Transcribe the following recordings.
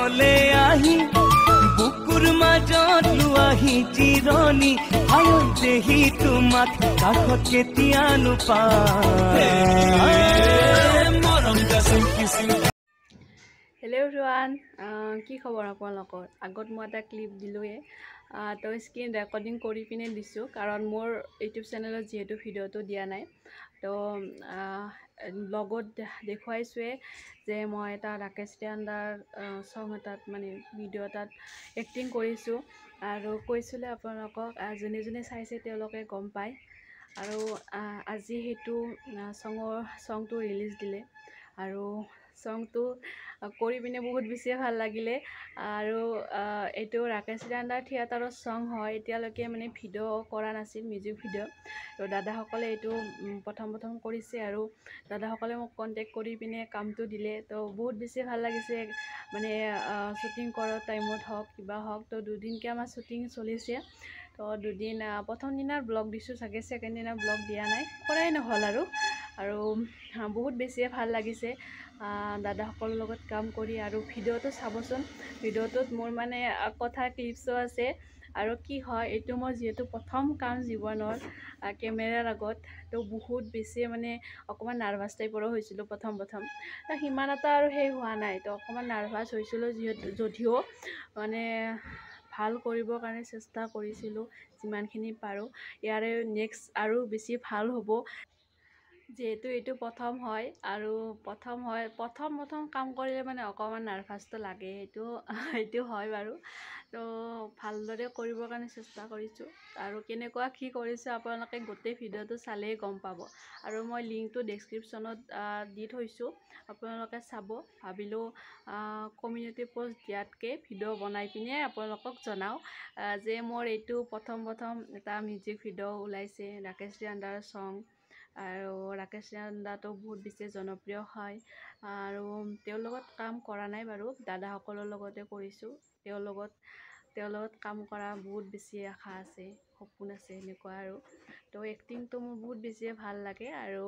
ওচৰলে আহি বুকুৰ মাজত লোৱাহি জিৰণি আই দেহি তোমাক কাষত কেতিয়ানো পাম মৰম গাছে কিছিল। হেল্ল' এভৰিৱান, কি খবৰ আপোনালোকৰ? আগত মই এটা ক্লিপ দিলোঁৱে, তো স্ক্ৰীন ৰেকৰ্ডিং কৰি পিনে দিছোঁ কাৰণ মোৰ ইউটিউব চেনেলত যিহেতু ভিডিঅ'টো দিয়া নাই। তো ব্লগত দেখুৱাইছোৱে যে মই এটা ৰাকেশ তিয়াণ্ডাৰ ছং এটাত মানে ভিডিঅ' এটাত এক্টিং কৰিছোঁ আৰু কৈছিলোঁ আপোনালোকক, যোনে যোনে চাইছে তেওঁলোকে গম পায়। আৰু আজি সেইটো ছংটো ৰিলিজ দিলে আৰু ছংটো কৰি পিনে বহুত বেছিয়ে ভাল লাগিলে। আৰু এইটো ৰাকেশ তিয়াণ্ডাৰ থিয়েটাৰৰ ছং হয়, এতিয়ালৈকে মানে ভিডিঅ' কৰা নাছিল, মিউজিক ভিডিঅ'। তো দাদাসকলে এইটো প্ৰথম কৰিছে আৰু দাদাসকলে মোক কণ্টেক্ট কৰি পিনে কামটো দিলে। তো বহুত বেছি ভাল লাগিছে, মানে শ্বুটিং কৰা টাইমত হওক কিবা হওক। তো দুদিনকৈ আমাৰ শ্বুটিং চলিছে। তো দুদিন, প্ৰথম দিনাৰ ব্লগ দিছোঁ চাগে, ছেকেণ্ড দিনাৰ ব্লগ দিয়া নাই, কৰাই নহ'ল আৰু বহুত বেছিয়ে ভাল লাগিছে দাদাসকলৰ লগত কাম কৰি। আৰু ভিডিঅ'টো চাবচোন, ভিডিঅ'টোত মোৰ মানে কথা ক্লিপছো আছে। আৰু কি হয়, এইটো মই যিহেতু প্ৰথম কাম জীৱনৰ কেমেৰাৰ আগত, তো বহুত বেছি মানে অকণমান নাৰ্ভাছ টাইপৰো হৈছিলোঁ প্ৰথম। তো সিমান এটা আৰু সেই হোৱা নাই, তো অকণমান নাৰ্ভাছ হৈছিলোঁ যদিও মানে ভাল কৰিবৰ কাৰণে চেষ্টা কৰিছিলোঁ যিমানখিনি পাৰোঁ। ইয়াৰে নেক্সট আৰু বেছি ভাল হ'ব, যিহেতু এইটো প্ৰথম হয়। আৰু প্ৰথম কাম কৰিলে মানে অকণমান নাৰ্ভাছটো লাগে, সেইটো হয় বাৰু। তো ভালদৰে কৰিবৰ কাৰণে চেষ্টা কৰিছোঁ আৰু কেনেকুৱা কি কৰিছোঁ আপোনালোকে গোটেই ভিডিঅ'টো চালেই গম পাব। আৰু মই লিংকটো ডেছক্ৰিপশ্যনত দি থৈছোঁ, আপোনালোকে চাব। ভাবিলোঁ কমিউনিটি প'ষ্ট দিয়াতকৈ ভিডিঅ' বনাই পিনে আপোনালোকক জনাওঁ যে মোৰ এইটো প্ৰথম এটা মিউজিক ভিডিঅ' ওলাইছে, ৰাকেশ তিয়াণ্ডাৰ ছং। আৰু ৰাকেশ তিয়াণ্ডাৰটো বহুত বেছি জনপ্ৰিয় হয়। আৰু তেওঁৰ লগত কাম কৰা নাই বাৰু, দাদাসকলৰ লগতে কৰিছোঁ। তেওঁৰ লগত কাম কৰা বহুত বেছি আশা আছে, সপোন আছে, এনেকুৱা আৰু। তো এক্টিংটো মোৰ বহুত বেছিয়ে ভাল লাগে। আৰু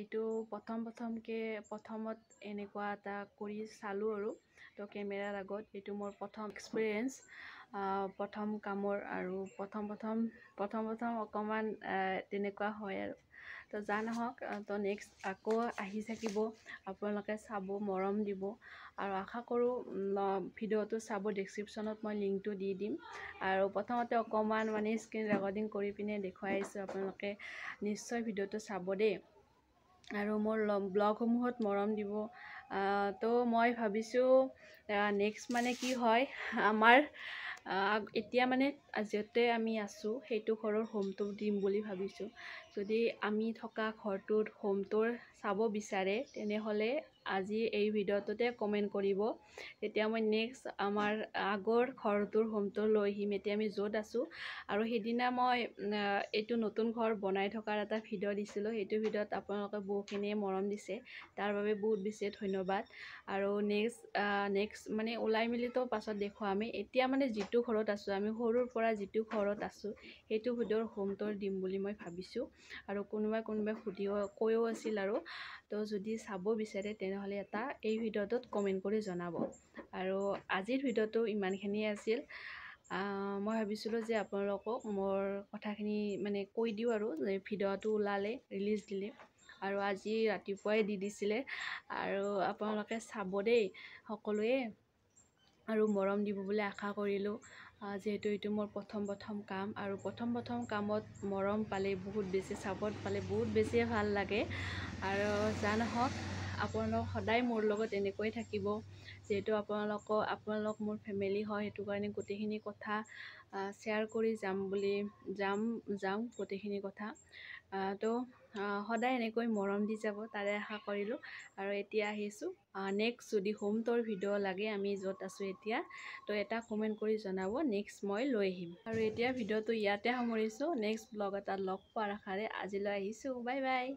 এইটো প্ৰথমত এনেকুৱা এটা কৰি চালোঁ আৰু। তো কেমেৰাৰ আগত এইটো মোৰ প্ৰথম এক্সপিৰিয়েঞ্চ, প্ৰথম কামৰ। আৰু প্ৰথম অকণমান তেনেকুৱা হয় আৰু। তো যা নহওক, তো নেক্সট আকৌ আহি থাকিব, আপোনালোকে চাব, মৰম দিব। আৰু আশা কৰোঁ ভিডিঅ'টো চাব, ডেছক্ৰিপশ্যনত মই লিংকটো দি দিম। আৰু প্ৰথমতে অকণমান মানে স্ক্ৰীন ৰেকৰ্ডিং কৰি পিনে দেখুৱাই আহিছোঁ, আপোনালোকে নিশ্চয় ভিডিঅ'টো চাব দেই। আৰু মোৰ ব্লগসমূহত মৰম দিব। তো মই ভাবিছোঁ নেক্সট মানে কি হয়, আমাৰ এতিয়া মানে য'তে আমি আছোঁ সেইটো ঘৰৰ হোমটো দিম বুলি ভাবিছোঁ। যদি আমি থকা ঘৰটোত হোমটোৰ চাব বিচাৰে তেনেহ'লে আজি এই ভিডিঅ'টোতে কমেণ্ট কৰিব, তেতিয়া মই নেক্সট আমাৰ আগৰ ঘৰটোৰ হোমটো লৈ আহিম, এতিয়া আমি য'ত আছোঁ। আৰু সেইদিনা মই এইটো নতুন ঘৰ বনাই থকাৰ এটা ভিডিঅ' দিছিলোঁ, সেইটো ভিডিঅ'ত আপোনালোকে বহুখিনিয়ে মৰম দিছে, তাৰ বাবে বহুত বেছি ধন্যবাদ। আৰু নেক্সট মানে ওলাই মেলিতো পাছত দেখুৱামেই। এতিয়া মানে যিটো ঘৰত আছোঁ, আমি সৰুৰ পৰা যিটো ঘৰত আছোঁ, সেইটো ভিডিঅ'ৰ হোমটোৰ দিম বুলি মই ভাবিছোঁ। আৰু কোনোবাই কৈও আছিল আৰু। তো যদি চাব বিচাৰে তেনেহ'লে এই ভিডিঅ'টোত কমেণ্ট কৰি জনাব। আৰু আজিৰ ভিডিঅ'টো ইমানখিনিয়ে আছিল। মই ভাবিছিলোঁ যে আপোনালোকক মোৰ কথাখিনি মানে কৈ দিওঁ আৰু, ভিডিঅ'টো ওলালে, ৰিলিজ দিলে। আৰু আজি ৰাতিপুৱাই দি দিছিলে। আৰু আপোনালোকে চাব দেই সকলোৱে, আৰু মৰম দিব বুলি আশা কৰিলোঁ। যিহেতু এইটো মোৰ প্ৰথম কাম, আৰু প্ৰথম কামত মৰম পালে, বহুত বেছি ছাপৰ্ট পালে বহুত বেছিয়ে ভাল লাগে। আৰু যা নহওক, আপোনালোক সদায় মোৰ লগত এনেকৈ থাকিব, যিহেতু আপোনালোক মোৰ ফেমিলি হয়। সেইটো কাৰণে গোটেইখিনি কথা শ্বেয়াৰ কৰি যাম গোটেইখিনি কথা। তো সদায় এনেকৈ মৰম দি যাব, তাৰে আশা কৰিলোঁ। আৰু এতিয়া আহিছোঁ, নেক্সট যদি হোমটোৰ ভিডিঅ' লাগে, আমি য'ত আছোঁ এতিয়া, তো এটা কমেণ্ট কৰি জনাব, নেক্সট মই লৈ আহিম। আৰু এতিয়া ভিডিঅ'টো ইয়াতে সামৰিছোঁ, নেক্সট ব্লগ এটাত লগ পোৱাৰ আশাৰে আজিলৈ আহিছোঁ, বাই বাই।